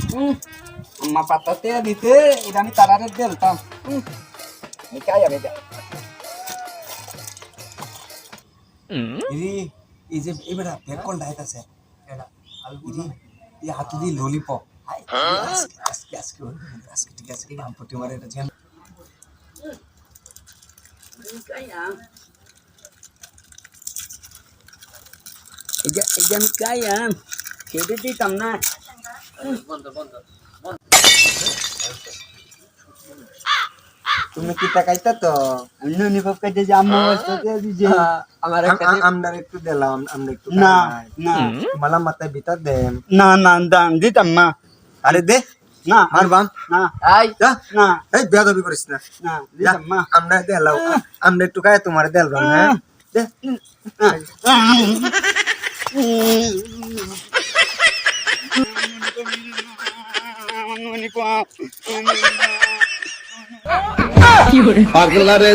আম্মা পাতাতে দিতে এটা আমি তারারে দিলতাম এটাই আমি এটা এই যে এবারে ব্যাক কল ডাইট আছে এটা আলগুরি এই হাতে দি ললিপপ আজকে ঠিক আছে নাম পটি মারে এটা যেন এটা আমি কাইয়াম খেতে দিতাম না তুমি কি টাকাইতা তো আমি ললিপপ কেটে যে আম্মা বলতে দিছে আমার আমরা একটু দিলাম আমরা একটু না না মালা মাথায় বিতা দেন না না দাম দিতাম না আরে দে না আর বাম না আই না এই বেয়াদবি করিস না না দিতাম না আমরা দেলাও আমরা একটু খায় তোমার দেলবাম হ্যাঁ দে পাগলারে